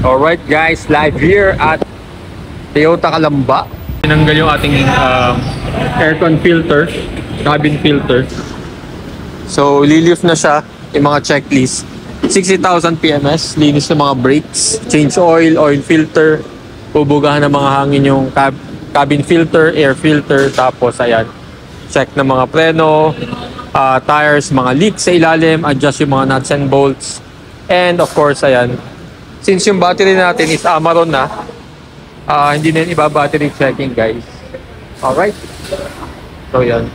Alright guys, live here at Toyota Calamba. Tinanggal yung ating aircon filter, cabin filter. So lilift na siya, yung mga checklist. 60,000 PMS, linis ng mga brakes, change oil, oil filter, bubugahan ng mga hangin yung cabin filter, air filter, tapos ayan, check ng mga preno, tires, mga leaks sa ilalim, adjust yung mga nuts and bolts. And of course, ayan, since yung battery natin is Amaron na, hindi na yun iba-battery checking guys. Alright. So yan.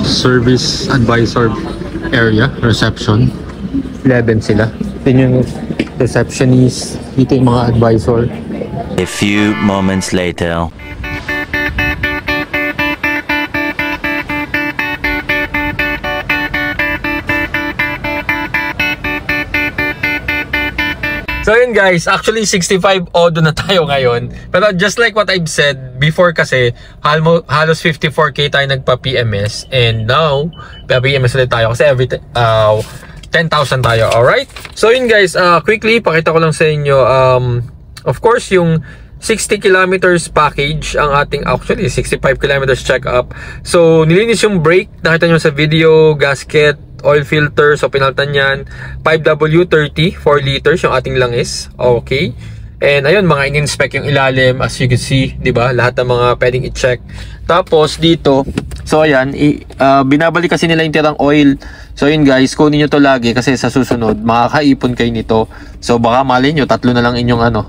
Service advisor area, reception. 11 sila. Then yung receptionist, dito yung mga advisor. A few moments later. So yun guys, actually 65 odo na tayo ngayon. Pero just like what I've said before kasi, halos 54k tayo nagpa-PMS. And now, pa-PMS ulit tayo kasi every 10,000 tayo. Alright? So yun guys, quickly, pakita ko lang sa inyo. Of course, yung 60 kilometers package ang ating, actually 65 kilometers check-up. So nilinis yung brake, nakita nyo sa video, gasket, oil filter, so pinaltan yan. 5W30, 4 liters yung ating langis. Okay. And ayun, mga in-inspect yung ilalim, as you can see, di ba? Lahat ng mga pwedeng i-check. Tapos dito, so ayan, binabalik kasi nila yung tirang oil. So yun guys, kunin nyo to lagi kasi sa susunod, makakaipon kayo nito. So baka mali nyo, 3 na lang inyong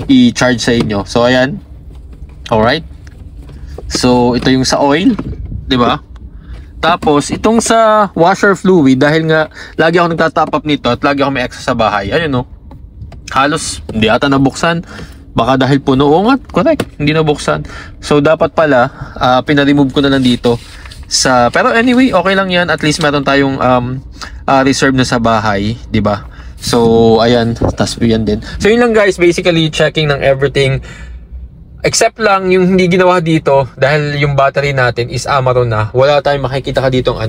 i-charge sa inyo. So ayan. Alright. So ito yung sa oil, di ba? Tapos, itong sa washer fluid, dahil nga lagi ako nagtatap up nito at lagi ako may extra sa bahay. Ayun no, halos hindi ata nabuksan. Baka dahil puno. Oo nga, correct, hindi nabuksan. So, dapat pala, pinaremove ko na lang dito. Pero anyway, okay lang yan. At least meron tayong reserve na sa bahay, di ba? So, ayan, tas yan din. So, yun lang guys, basically checking ng everything. Except lang yung hindi ginawa dito dahil yung battery natin is Amaron na. Wala tayong makikita ka ditong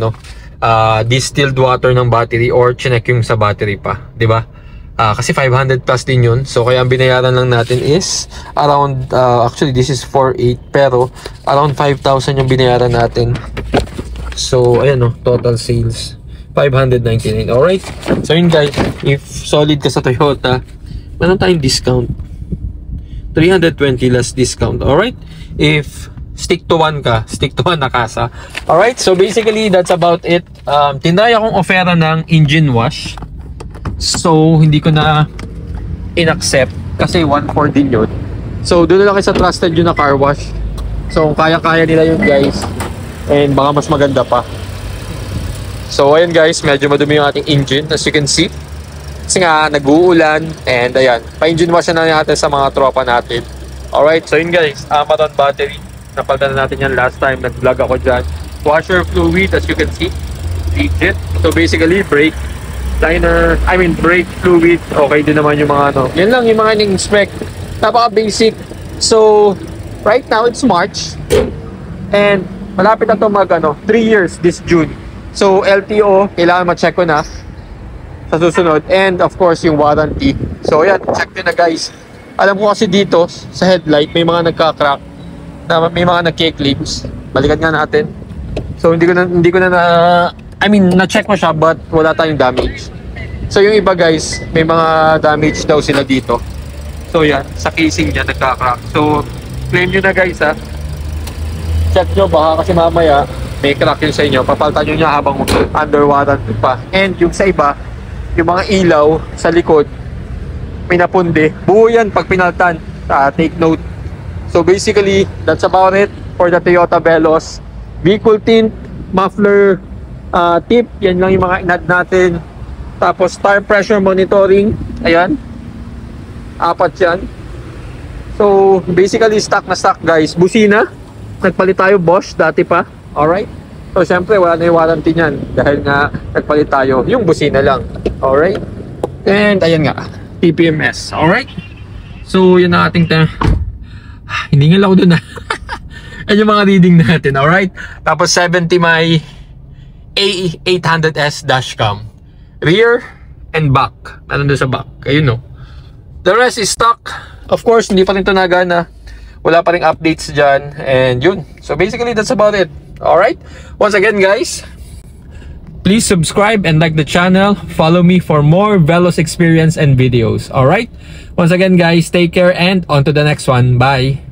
distilled water ng battery or chinek yung sa battery pa, 'di ba? Kasi 500 plus din yun. So kaya ang binayaran lang natin is around actually this is 4,800 pero around 5,000 yung binayaran natin. So ayan total sales 599. Alright. So yun guys, if solid ka sa Toyota, meron tayong discount. 320 less discount. Alright? If stick to one ka, stick to one na kasa. Alright? So basically, that's about it. Tinry akong ofera ng engine wash. So, hindi ko na in-accept kasi 1.4 din yun. So, doon na lang kayo sa trusted yun na car wash. So, kaya-kaya nila yun guys. And baka mas maganda pa. So, ayan guys, medyo madumi yung ating engine as you can see. Kasi nga, nag-uulan. And ayan, pa-engine wash na natin sa mga tropa natin. Alright, so yun guys, Amaron battery. Napalitan na natin yan last time. Nag-vlog ako dyan. Washer fluid, as you can see. Legit. So basically, brake liner, brake fluid. Okay din naman yung mga Yan lang yung mga in-inspect. Napaka-basic. So, right now, it's March. And malapit na ito 3 years this June. So, LTO, kailangan ma-check ko na sa susunod, and of course yung warranty. So ayan, check nyo na guys. Alam ko kasi dito sa headlight may mga nagka-crack, may mga nagke-clips. Balikan nga natin. So hindi ko na na-check mo siya but wala tayong damage. So yung iba guys, may mga damage daw sila dito. So yan, sa casing niya nagka-crack. So claim nyo na guys ha. Check nyo, baka kasi mamaya may crack yun sa inyo. Papalitan nyo niya habang under warranty pa. And yung sa iba, yung mga ilaw sa likod may napundi. Buo yan pag pinaltan. Take note. So basically, that's about it for the Toyota Veloz. Vehicle tint, muffler tip, yan lang yung mga inad natin. Tapos tire pressure monitoring, ayan, 4 yan. So basically stock na stock guys. Busina, nagpalit tayo Bosch dati pa. Alright. So syempre wala na yung warranty niyan dahil nga nagpalit tayo yung busina lang. Alright. And ayan nga, PPMS. Alright. So yun ang ating hindi nga lang ako dun And yung mga reading natin, alright? Tapos 70 may A800S dashcam. Rear and back. Ano doon sa back? Ayun no. The rest is stock. Of course, hindi pa rin ito nagana. Wala pa rin updates dyan. And yun. So basically, that's about it. Alright? Once again, guys, please subscribe and like the channel. Follow me for more Veloz experience and videos. Alright? Once again, guys, take care and on to the next one. Bye!